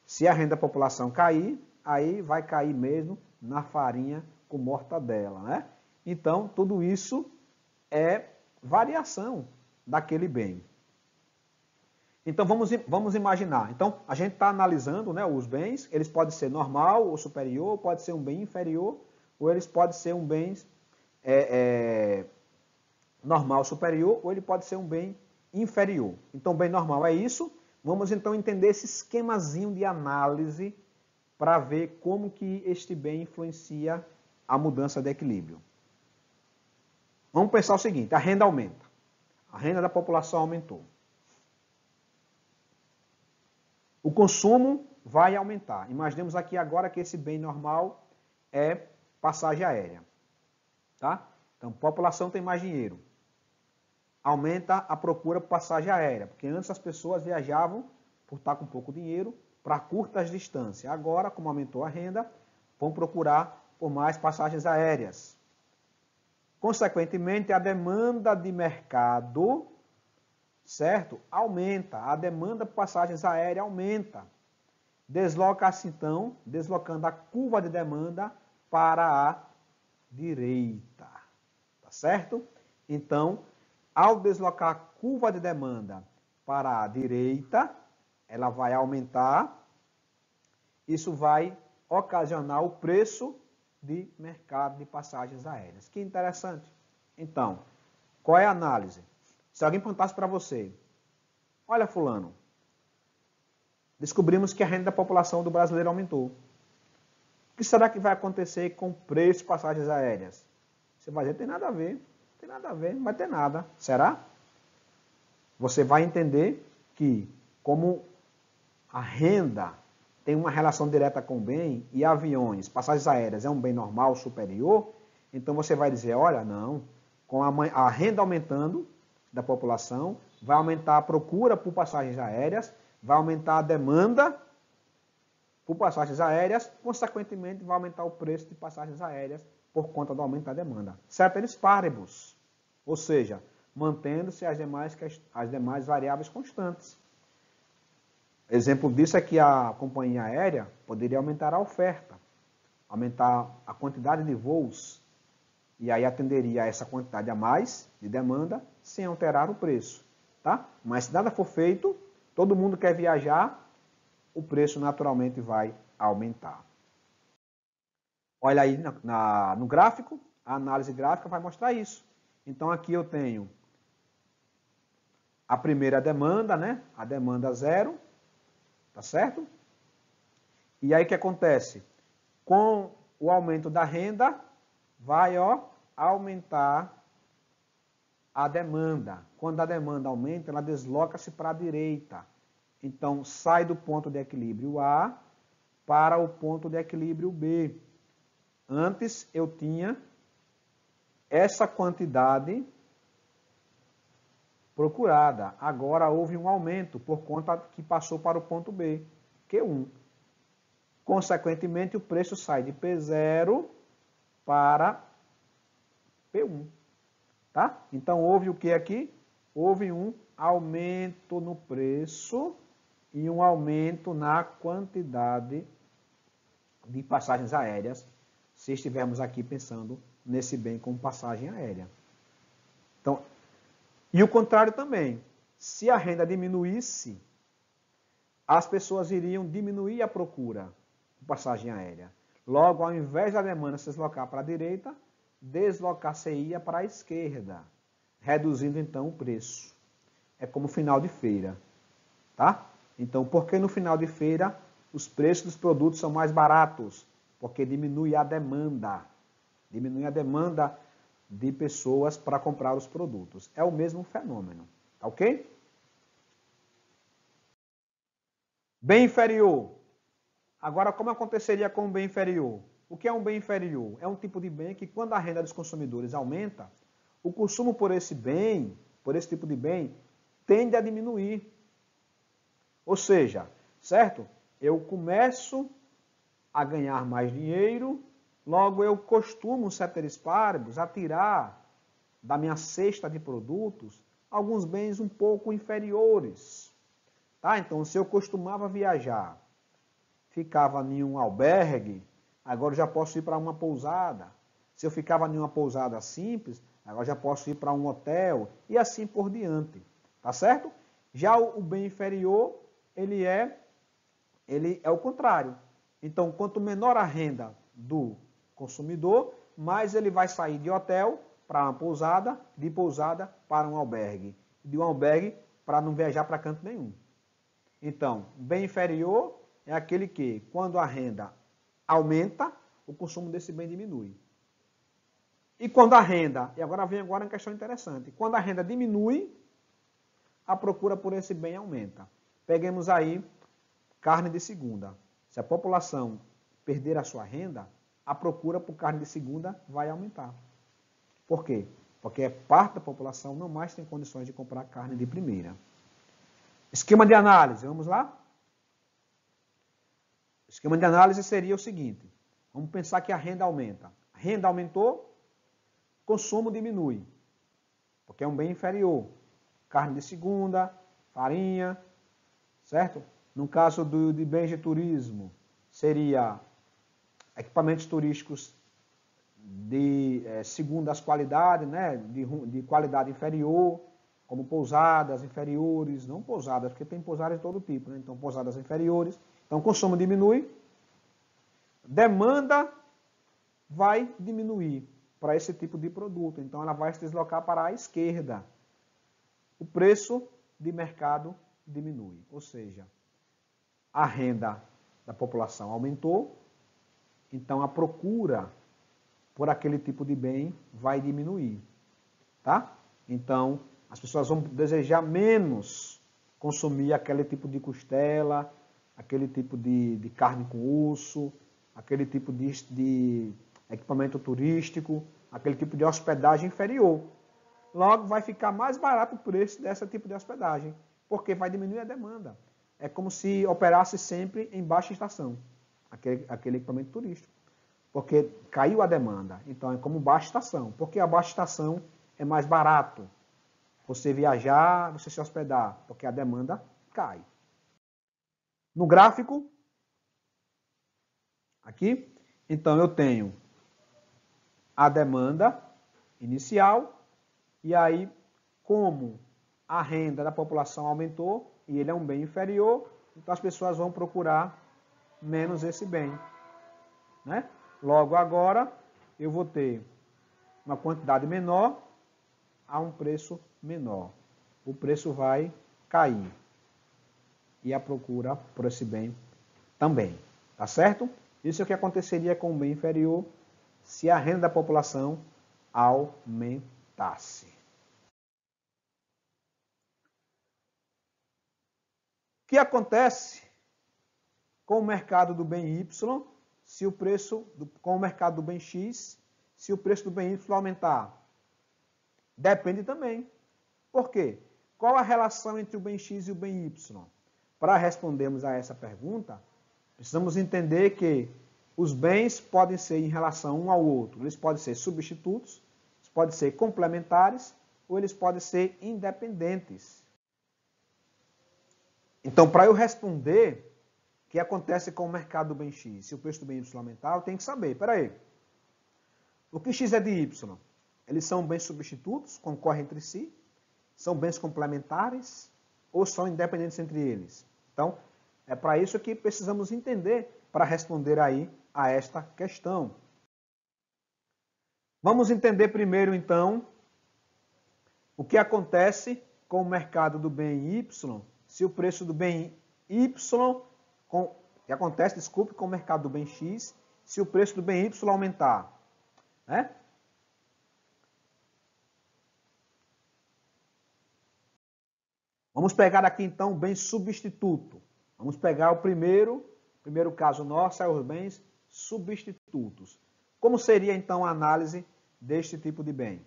Se a renda da população cair, aí vai cair mesmo na farinha com mortadela, né? Então, tudo isso é variação daquele bem. Então, vamos imaginar. Então, a gente está analisando, né, os bens, eles podem ser normal ou superior, pode ser um bem inferior, ou eles podem ser um bem normal superior, ou ele pode ser um bem inferior. Então, bem normal é isso. Vamos, então, entender esse esquemazinho de análise para ver como que este bem influencia a mudança de equilíbrio. Vamos pensar o seguinte, a renda aumenta. A renda da população aumentou. O consumo vai aumentar. Imaginemos aqui agora que esse bem normal é passagem aérea. Tá? Então, a população tem mais dinheiro. Aumenta a procura por passagem aérea, porque antes as pessoas viajavam por estar com pouco dinheiro, para curtas distâncias. Agora, como aumentou a renda, vão procurar por mais passagens aéreas. Consequentemente, a demanda de mercado, certo? Aumenta. A demanda por passagens aéreas aumenta. Desloca-se, então, deslocando a curva de demanda para a direita. Tá certo? Então, ao deslocar a curva de demanda para a direita, ela vai aumentar. Isso vai ocasionar o preço de mercado de passagens aéreas. Que interessante. Então, qual é a análise? Se alguém perguntasse para você, olha fulano, descobrimos que a renda da população do brasileiro aumentou. O que será que vai acontecer com o preço de passagens aéreas? Você vai dizer, tem nada a ver, tem nada a ver, não vai ter nada. Será? Você vai entender que, como a renda tem uma relação direta com o bem, e aviões, passagens aéreas é um bem normal superior, então você vai dizer, olha, não, com a renda aumentando da população, vai aumentar a procura por passagens aéreas, vai aumentar a demanda por passagens aéreas, consequentemente vai aumentar o preço de passagens aéreas por conta do aumento da demanda. Ceteris paribus, ou seja, mantendo-se as demais variáveis constantes. Exemplo disso é que a companhia aérea poderia aumentar a oferta, aumentar a quantidade de voos, e aí atenderia a essa quantidade a mais de demanda, sem alterar o preço. Tá? Mas se nada for feito, todo mundo quer viajar, o preço naturalmente vai aumentar. Olha aí no gráfico, a análise gráfica vai mostrar isso. Então aqui eu tenho a primeira demanda, né? A demanda zero, tá certo? E aí o que acontece? Com o aumento da renda, vai aumentar a demanda. Quando a demanda aumenta, ela desloca-se para a direita. Então, sai do ponto de equilíbrio A para o ponto de equilíbrio B. Antes eu tinha essa quantidade procurada. Agora houve um aumento por conta que passou para o ponto B, Q1. Consequentemente, o preço sai de P0 para P1. Tá? Então, houve o que aqui? Houve um aumento no preço e um aumento na quantidade de passagens aéreas, se estivermos aqui pensando nesse bem como passagem aérea. Então, e o contrário também. Se a renda diminuísse, as pessoas iriam diminuir a procura de passagem aérea. Logo, ao invés da demanda se deslocar para a direita, deslocar-se-ia para a esquerda, reduzindo então o preço. É como final de feira, tá? Então, por que no final de feira os preços dos produtos são mais baratos? Porque diminui a demanda. Diminui a demanda de pessoas para comprar os produtos. É o mesmo fenômeno, tá ok? Bem inferior. Agora, como aconteceria com o bem inferior? O que é um bem inferior? É um tipo de bem que, quando a renda dos consumidores aumenta, o consumo por esse bem, por esse tipo de bem, tende a diminuir. Ou seja, certo? Eu começo a ganhar mais dinheiro, logo eu costumo, ceteris paribus, a tirar da minha cesta de produtos alguns bens um pouco inferiores. Tá? Então, se eu costumava viajar, ficava em um albergue, agora eu já posso ir para uma pousada. Se eu ficava em uma pousada simples, agora já posso ir para um hotel e assim por diante. Tá certo? Já o bem inferior, ele é o contrário. Então, quanto menor a renda do consumidor, mais ele vai sair de hotel para uma pousada, de pousada para um albergue, de um albergue para não viajar para canto nenhum. Então, bem inferior é aquele que, quando a renda aumenta, o consumo desse bem diminui. E quando a renda, e agora vem uma questão interessante, quando a renda diminui, a procura por esse bem aumenta. Peguemos aí carne de segunda. Se a população perder a sua renda, a procura por carne de segunda vai aumentar. Por quê? Porque parte da população não mais tem condições de comprar carne de primeira. Esquema de análise, vamos lá? esquema de análise seria o seguinte. Vamos pensar que a renda aumenta. A renda aumentou, consumo diminui, porque é um bem inferior. Carne de segunda, farinha, certo? No caso de bens de turismo, seria equipamentos turísticos de segundas qualidades, né? de qualidade inferior, como pousadas inferiores, não pousadas, porque tem pousadas de todo tipo, né? Então pousadas inferiores. Então o consumo diminui, demanda vai diminuir para esse tipo de produto, então ela vai se deslocar para a esquerda. O preço de mercado diminui, ou seja, a renda da população aumentou, então a procura por aquele tipo de bem vai diminuir, tá? Então, as pessoas vão desejar menos consumir aquele tipo de costela, aquele tipo de carne com osso, aquele tipo de equipamento turístico, aquele tipo de hospedagem inferior. Logo, vai ficar mais barato o preço desse tipo de hospedagem, porque vai diminuir a demanda. É como se operasse sempre em baixa estação, aquele equipamento turístico. Porque caiu a demanda. Então, é como baixa estação. Porque a baixa estação é mais barato você viajar, você se hospedar, porque a demanda cai. No gráfico, aqui, então eu tenho a demanda inicial, e aí, como a renda da população aumentou, e ele é um bem inferior, então as pessoas vão procurar menos esse bem, né? Logo agora, eu vou ter uma quantidade menor a um preço menor. O preço vai cair. E a procura por esse bem também. Tá certo? Isso é o que aconteceria com o bem inferior se a renda da população aumentasse. O que acontece com o mercado do bem Y se o preço com o mercado do bem X, se o preço do bem Y aumentar? Depende também. Por quê? Qual a relação entre o bem X e o bem Y? Para respondermos a essa pergunta, precisamos entender que os bens podem ser em relação um ao outro. Eles podem ser substitutos, eles podem ser complementares, ou eles podem ser independentes. Então, para eu responder o que acontece com o mercado do bem X, se o preço do bem Y aumentar, eu tenho que saber, peraí, o que X é de Y? Eles são bens substitutos, concorrem entre si, são bens complementares ou são independentes entre eles? Então, é para isso que precisamos entender para responder aí a esta questão. Vamos entender primeiro, então, o que acontece com o mercado do bem Y, se o preço do bem Y, que acontece, desculpe, com o mercado do bem X, se o preço do bem Y aumentar, né? Vamos pegar aqui, então, o bem substituto. Vamos pegar o primeiro caso nosso, é os bens substitutos. Como seria, então, a análise deste tipo de bem?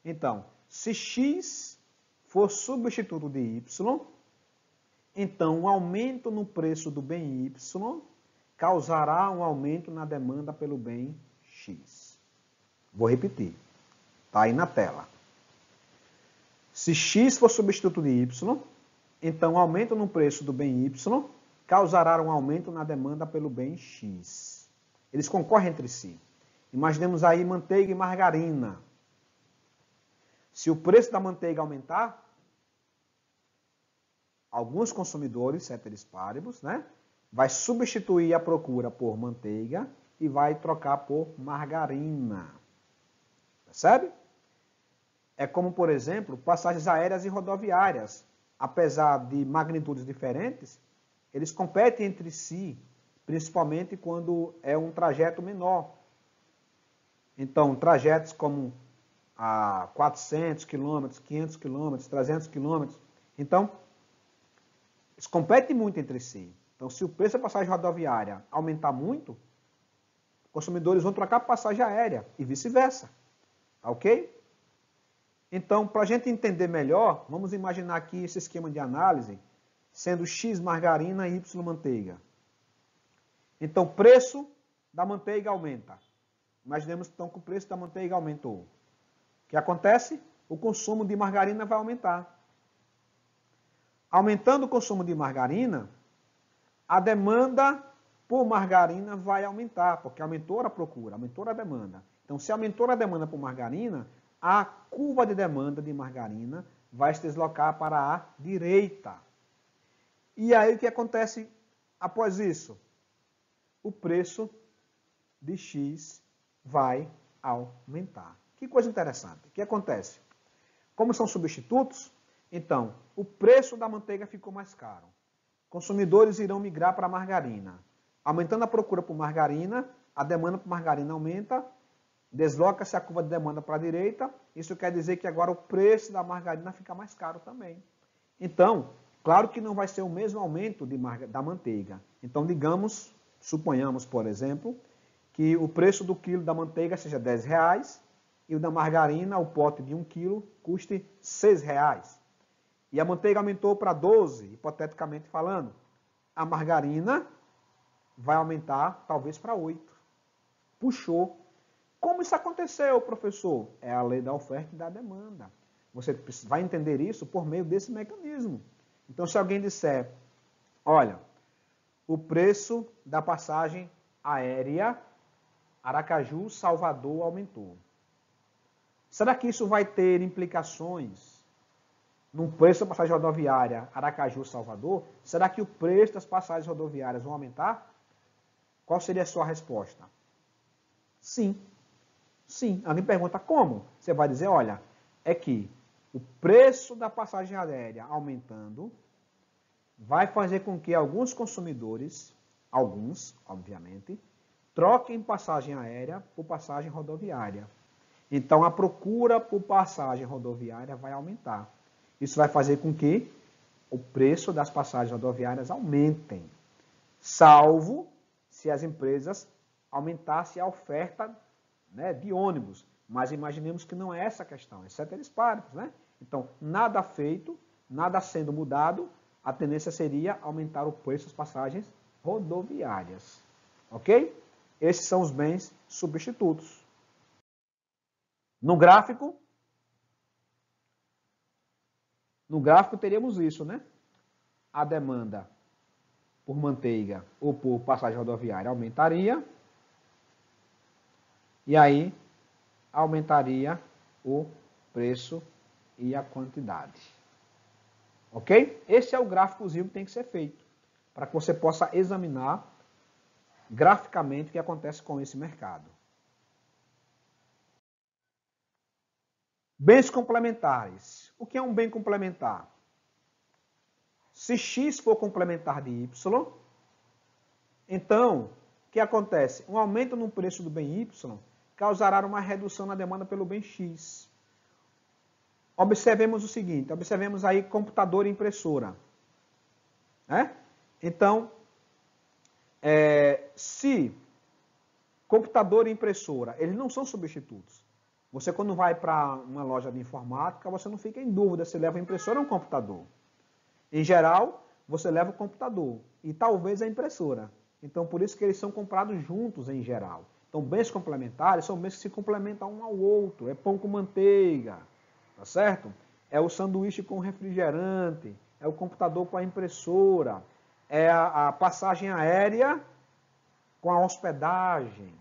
Então, se X for substituto de Y, então um aumento no preço do bem Y causará um aumento na demanda pelo bem X. Vou repetir. Está aí na tela. Se X for substituto de Y, então o aumento no preço do bem Y causará um aumento na demanda pelo bem X. Eles concorrem entre si. Imaginemos aí manteiga e margarina. Se o preço da manteiga aumentar, alguns consumidores, ceteris paribus, né, vai substituir a procura por manteiga e vai trocar por margarina. Percebe? É como, por exemplo, passagens aéreas e rodoviárias. Apesar de magnitudes diferentes, eles competem entre si, principalmente quando é um trajeto menor. Então, trajetos como a 400 km, 500 km, 300 km. Então, eles competem muito entre si. Então, se o preço da passagem rodoviária aumentar muito, consumidores vão trocar por passagem aérea e vice-versa. Ok? Então, para a gente entender melhor, vamos imaginar aqui esse esquema de análise sendo X margarina e Y manteiga. Então, o preço da manteiga aumenta. Imaginemos então que o preço da manteiga aumentou. O que acontece? O consumo de margarina vai aumentar. Aumentando o consumo de margarina, a demanda por margarina vai aumentar, porque aumentou a procura, aumentou a demanda. Então, se aumentou a demanda por margarina, a curva de demanda de margarina vai se deslocar para a direita. E aí o que acontece após isso? O preço de X vai aumentar. Que coisa interessante. O que acontece? Como são substitutos, então, o preço da manteiga ficou mais caro. Consumidores irão migrar para a margarina. Aumentando a procura por margarina, a demanda por margarina aumenta, desloca-se a curva de demanda para a direita, isso quer dizer que agora o preço da margarina fica mais caro também. Então, claro que não vai ser o mesmo aumento da manteiga. Então, suponhamos, por exemplo, que o preço do quilo da manteiga seja R$10 e o da margarina, o pote de 1 quilo, custe R$6. E a manteiga aumentou para 12, hipoteticamente falando. A margarina vai aumentar talvez para 8. Puxou. Como isso aconteceu, professor? É a lei da oferta e da demanda. Você vai entender isso por meio desse mecanismo. Então, se alguém disser, olha, o preço da passagem aérea Aracaju-Salvador aumentou. Será que isso vai ter implicações no preço da passagem rodoviária Aracaju-Salvador? Será que o preço das passagens rodoviárias vão aumentar? Qual seria a sua resposta? Sim. Sim. Alguém pergunta como? Você vai dizer, olha, é que o preço da passagem aérea aumentando vai fazer com que alguns consumidores, alguns, obviamente, troquem passagem aérea por passagem rodoviária. Então, a procura por passagem rodoviária vai aumentar. Isso vai fazer com que o preço das passagens rodoviárias aumentem, salvo se as empresas aumentassem a oferta, né, de ônibus. Mas imaginemos que não é essa a questão, é ceteris paribus, né? Então, nada feito, nada sendo mudado, a tendência seria aumentar o preço das passagens rodoviárias. Ok? Esses são os bens substitutos. No gráfico teríamos isso, né? A demanda por manteiga ou por passagem rodoviária aumentaria. E aí aumentaria o preço e a quantidade. Ok? Esse é o gráficozinho que tem que ser feito, para que você possa examinar graficamente o que acontece com esse mercado. Bens complementares. O que é um bem complementar? Se X for complementar de Y, então, o que acontece? Um aumento no preço do bem Y causará uma redução na demanda pelo bem X. Observemos o seguinte, observemos aí computador e impressora. Né? Então, se computador e impressora, eles não são substitutos. Você, quando vai para uma loja de informática, você não fica em dúvida se leva a impressora ou um computador. Em geral, você leva o computador e talvez a impressora. Então, por isso que eles são comprados juntos em geral. Então, bens complementares são bens que se complementam um ao outro. É pão com manteiga, tá certo? É o sanduíche com refrigerante, é o computador com a impressora, é a passagem aérea com a hospedagem,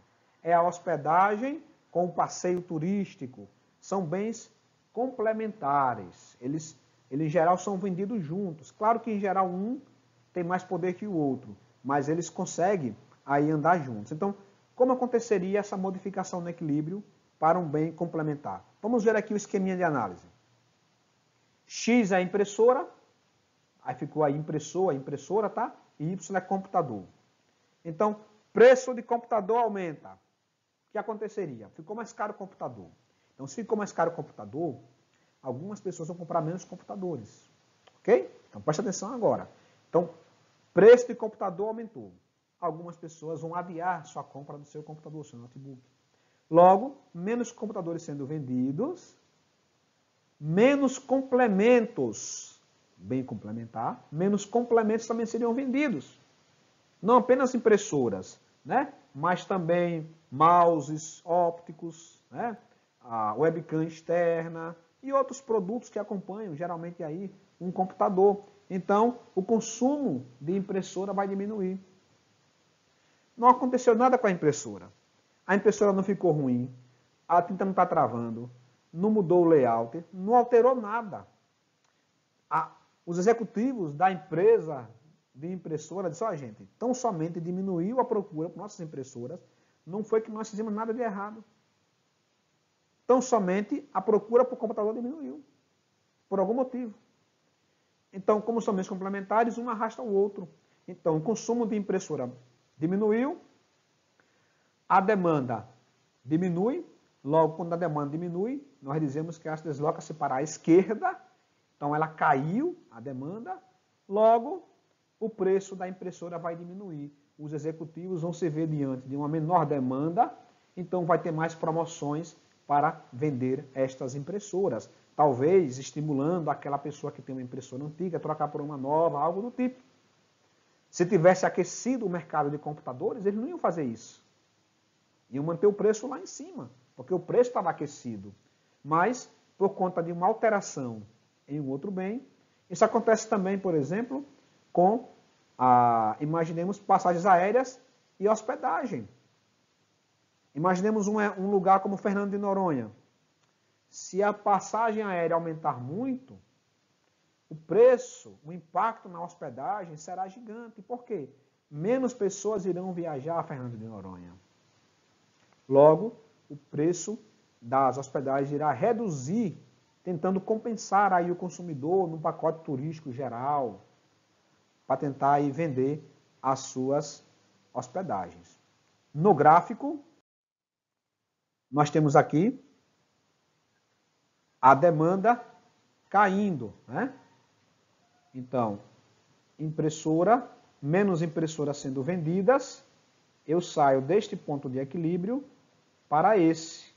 é a hospedagem com o passeio turístico. São bens complementares. Eles em geral são vendidos juntos. Claro que em geral um tem mais poder que o outro, mas eles conseguem aí andar juntos. Então, como aconteceria essa modificação no equilíbrio para um bem complementar? Vamos ver aqui o esqueminha de análise. X é a impressora, aí ficou a impressora, tá? E Y é computador. Então, preço de computador aumenta. O que aconteceria? Ficou mais caro o computador. Então, se ficou mais caro o computador, algumas pessoas vão comprar menos computadores. Ok? Então, preste atenção agora. Então, preço de computador aumentou. Algumas pessoas vão adiar sua compra do seu computador, seu notebook. Logo, menos computadores sendo vendidos, menos complementos, bem complementar, menos complementos também seriam vendidos. Não apenas impressoras, né? Mas também mouses ópticos, né? A webcam externa e outros produtos que acompanham, geralmente aí, um computador. Então, o consumo de impressora vai diminuir. Não aconteceu nada com a impressora. A impressora não ficou ruim, a tinta não está travando, não mudou o layout, não alterou nada. Os executivos da empresa de impressora disseram, gente, tão somente diminuiu a procura por nossas impressoras, não foi que nós fizemos nada de errado. Tão somente a procura por computador diminuiu, por algum motivo. Então, como são meios complementares, um arrasta o outro. Então, o consumo de impressora diminuiu, a demanda diminui, logo, quando a demanda diminui, nós dizemos que ela se desloca-se para a esquerda, então ela caiu, a demanda, logo, o preço da impressora vai diminuir. Os executivos vão se ver diante de uma menor demanda, então vai ter mais promoções para vender estas impressoras. Talvez estimulando aquela pessoa que tem uma impressora antiga a trocar por uma nova, algo do tipo. Se tivesse aquecido o mercado de computadores, eles não iam fazer isso. Iam manter o preço lá em cima, porque o preço estava aquecido. Mas, por conta de uma alteração em um outro bem, isso acontece também, por exemplo, com, imaginemos, passagens aéreas e hospedagem. Imaginemos um lugar como Fernando de Noronha. Se a passagem aérea aumentar muito, o preço, o impacto na hospedagem será gigante. Por quê? Menos pessoas irão viajar a Fernando de Noronha. Logo, o preço das hospedagens irá reduzir, tentando compensar aí o consumidor no pacote turístico geral, para tentar aí vender as suas hospedagens. No gráfico, nós temos aqui a demanda caindo, né? Então, impressora, menos impressoras sendo vendidas, eu saio deste ponto de equilíbrio para esse.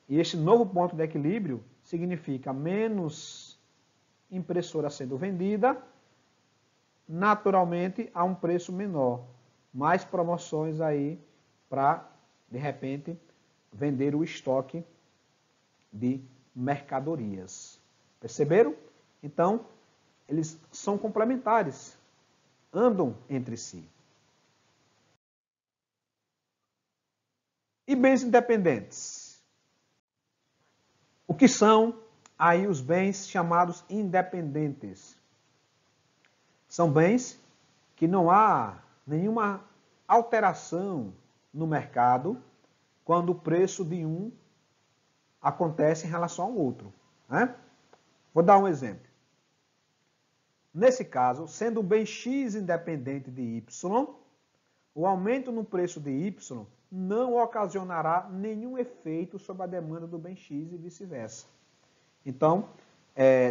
E este novo ponto de equilíbrio significa menos impressora sendo vendida, naturalmente a um preço menor. Mais promoções aí para, de repente, vender o estoque de mercadorias. Perceberam? Então, eles são complementares, andam entre si. E bens independentes? O que são aí os bens chamados independentes? São bens que não há nenhuma alteração no mercado quando o preço de um acontece em relação ao outro, né? Vou dar um exemplo. Nesse caso, sendo o bem X independente de Y, o aumento no preço de Y não ocasionará nenhum efeito sobre a demanda do bem X e vice-versa. Então,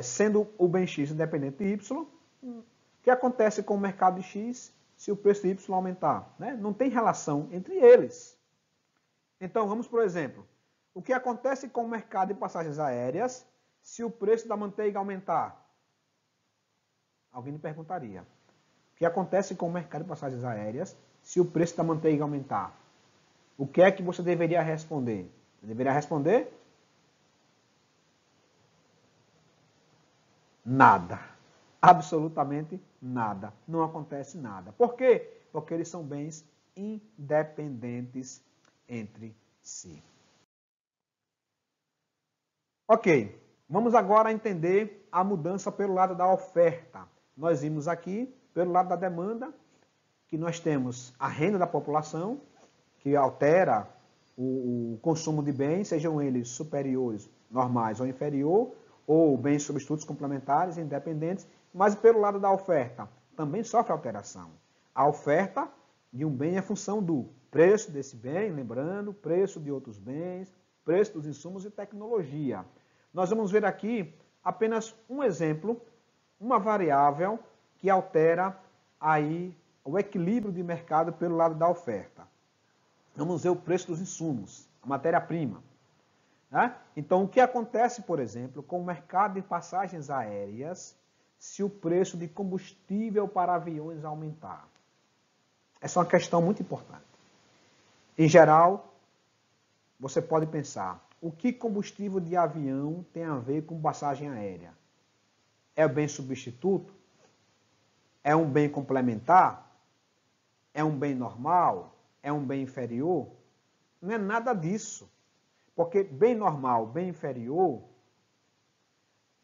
sendo o bem X independente de Y, o que acontece com o mercado de X se o preço de Y aumentar? Né? Não tem relação entre eles. Então, vamos por exemplo. O que acontece com o mercado de passagens aéreas se o preço da manteiga aumentar? Alguém me perguntaria. O que acontece com o mercado de passagens aéreas se o preço da manteiga aumentar? O que é que você deveria responder? Você deveria responder? Nada. Absolutamente nada. Não acontece nada. Por quê? Porque eles são bens independentes entre si. Ok, vamos agora entender a mudança pelo lado da oferta. Nós vimos aqui, pelo lado da demanda, que nós temos a renda da população, que altera o consumo de bens, sejam eles superiores, normais ou inferior, ou bens substitutos complementares, independentes, mas pelo lado da oferta, também sofre alteração. A oferta de um bem é função do preço desse bem, lembrando, preço de outros bens, preço dos insumos e tecnologia. Nós vamos ver aqui apenas um exemplo, uma variável que altera aí o equilíbrio de mercado pelo lado da oferta. Vamos ver o preço dos insumos, a matéria-prima. Né? Então, o que acontece, por exemplo, com o mercado de passagens aéreas se o preço de combustível para aviões aumentar? Essa é uma questão muito importante. Em geral, você pode pensar, o que combustível de avião tem a ver com passagem aérea? É um bem substituto? É um bem complementar? É um bem normal? É um bem inferior? Não é nada disso. Porque bem normal, bem inferior,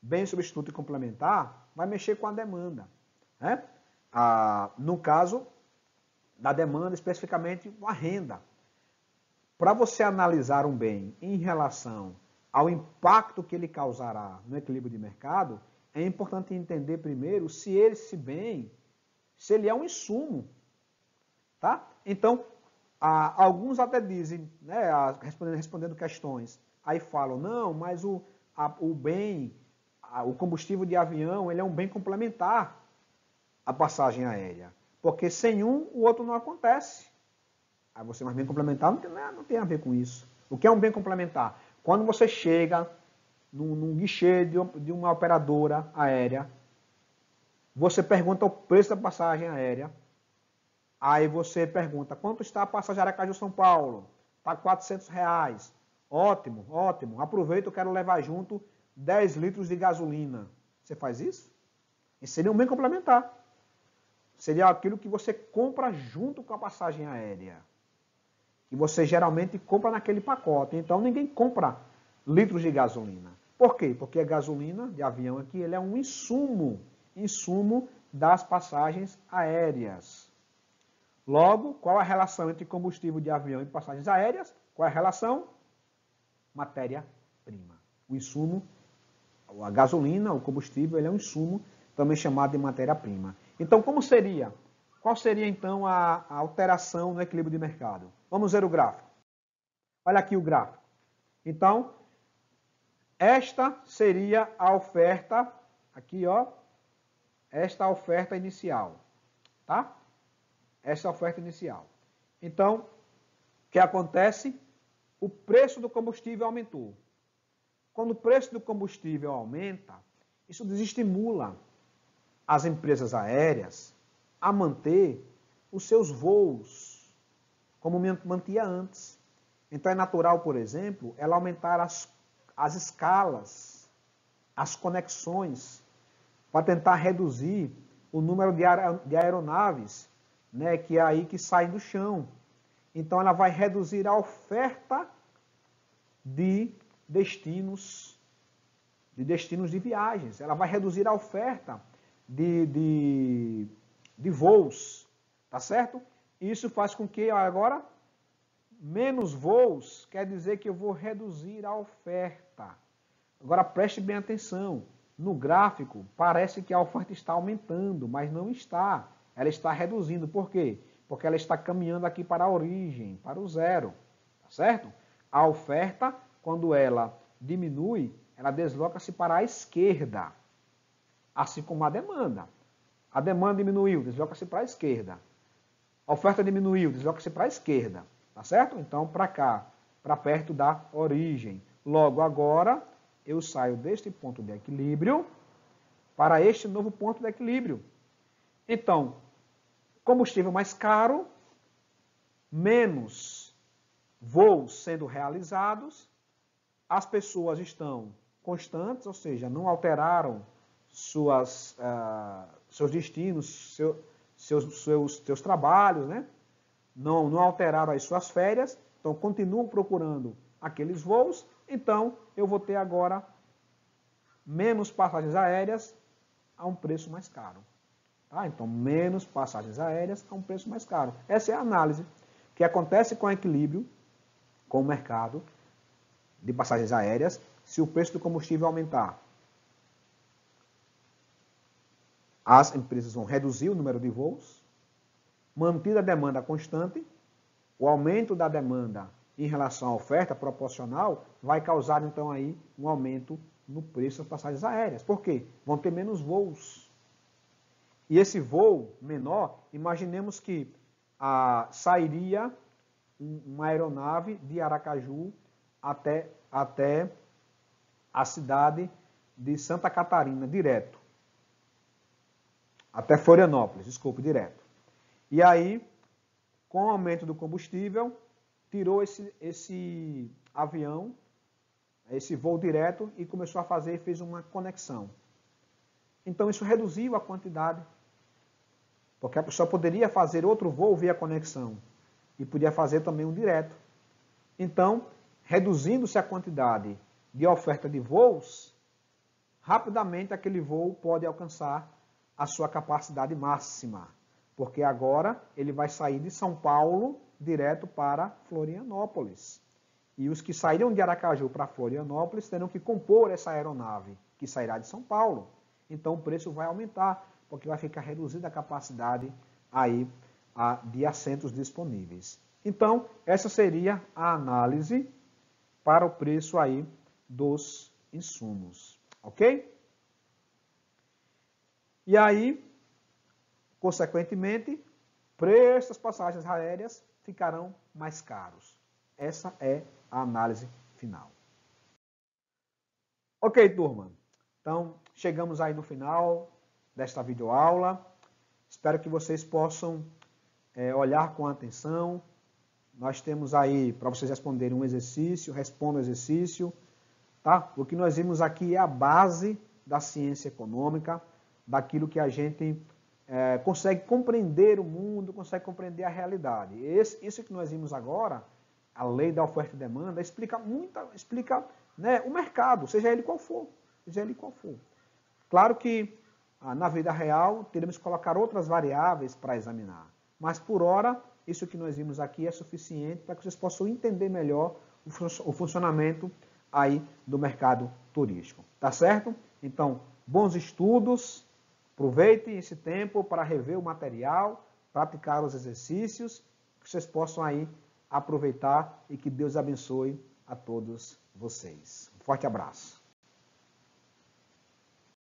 bem substituto e complementar, vai mexer com a demanda. Né? No caso da demanda, especificamente a renda. Para você analisar um bem em relação ao impacto que ele causará no equilíbrio de mercado, é importante entender primeiro se esse bem, se ele é um insumo. Tá? Então, alguns até dizem, né, respondendo questões, aí falam, não, mas o bem, o combustível de avião, ele é um bem complementar à passagem aérea. Porque sem um, o outro não acontece. Aí você, mas bem complementar não tem a ver com isso. O que é um bem complementar? Quando você chega num guichê de uma operadora aérea, você pergunta o preço da passagem aérea, aí você pergunta, quanto está a passagem Aracaju-São Paulo? Está R$400. Ótimo, ótimo. Aproveita, eu quero levar junto 10 litros de gasolina. Você faz isso? Isso seria um bem complementar. Seria aquilo que você compra junto com a passagem aérea. Que você geralmente compra naquele pacote. Então ninguém compra litros de gasolina. Por quê? Porque a gasolina de avião aqui ele é um insumo das passagens aéreas. Logo, qual a relação entre combustível de avião e passagens aéreas? Qual é a relação? Matéria-prima. O insumo, a gasolina, o combustível, ele é um insumo também chamado de matéria-prima. Então, como seria? Qual seria, então, a alteração no equilíbrio de mercado? Vamos ver o gráfico. Olha aqui o gráfico. Então, esta seria a oferta, aqui, ó, esta oferta inicial, tá? Essa é a oferta inicial. Então, o que acontece? O preço do combustível aumentou. Quando o preço do combustível aumenta, isso desestimula as empresas aéreas a manter os seus voos como mantia antes. Então, é natural, por exemplo, ela aumentar as escalas, as conexões, para tentar reduzir o número de aeronaves, né, que é aí que saem do chão. Então, ela vai reduzir a oferta de destinos de viagens. Ela vai reduzir a oferta de voos, tá certo? Isso faz com que agora menos voos quer dizer que eu vou reduzir a oferta. Agora preste bem atenção. No gráfico parece que a oferta está aumentando, mas não está. Ela está reduzindo. Por quê? Porque ela está caminhando aqui para a origem, para o zero. Tá certo? A oferta, quando ela diminui, ela desloca-se para a esquerda. Assim como a demanda. A demanda diminuiu, desloca-se para a esquerda. A oferta diminuiu, desloca-se para a esquerda. Tá certo? Então, para cá, para perto da origem. Logo, agora, eu saio deste ponto de equilíbrio para este novo ponto de equilíbrio. Então, combustível mais caro, menos voos sendo realizados, as pessoas estão constantes, ou seja, não alteraram seus destinos, seus trabalhos, né? Não alteraram as suas férias, então continuam procurando aqueles voos, então eu vou ter agora menos passagens aéreas a um preço mais caro. Tá? Então, menos passagens aéreas a um preço mais caro. Essa é a análise que acontece com o equilíbrio, com o mercado de passagens aéreas, se o preço do combustível aumentar. As empresas vão reduzir o número de voos, mantida a demanda constante, o aumento da demanda em relação à oferta proporcional vai causar, então, aí um aumento no preço das passagens aéreas. Por quê? Vão ter menos voos. E esse voo menor, imaginemos que sairia uma aeronave de Aracaju até a cidade de Santa Catarina, direto. Até Florianópolis, desculpe, direto. E aí, com o aumento do combustível, tirou esse avião, esse voo direto, e começou a fez uma conexão. Então, isso reduziu a quantidade, porque a pessoa poderia fazer outro voo via conexão, e podia fazer também um direto. Então, reduzindo-se a quantidade de oferta de voos, rapidamente aquele voo pode alcançar a sua capacidade máxima, porque agora ele vai sair de São Paulo direto para Florianópolis. E os que saíram de Aracaju para Florianópolis terão que compor essa aeronave, que sairá de São Paulo. Então o preço vai aumentar, porque vai ficar reduzida a capacidade aí de assentos disponíveis. Então, essa seria a análise para o preço aí dos insumos, ok? E aí, consequentemente, preços das passagens aéreas ficarão mais caros. Essa é a análise final. Ok, turma. Então, chegamos aí no final desta videoaula. Espero que vocês possam olhar com atenção. Nós temos aí, para vocês responderem um exercício, responda o exercício. Tá? O que nós vimos aqui é a base da ciência econômica, daquilo que a gente consegue compreender o mundo, consegue compreender a realidade. Isso que nós vimos agora, a lei da oferta e demanda, explica né, o mercado, seja ele qual for. Claro que na vida real teremos que colocar outras variáveis para examinar, mas por hora, isso que nós vimos aqui é suficiente para que vocês possam entender melhor o funcionamento aí do mercado turístico, tá certo? Então, bons estudos, aproveitem esse tempo para rever o material, praticar os exercícios, que vocês possam aí aproveitar e que Deus abençoe a todos vocês. Um forte abraço.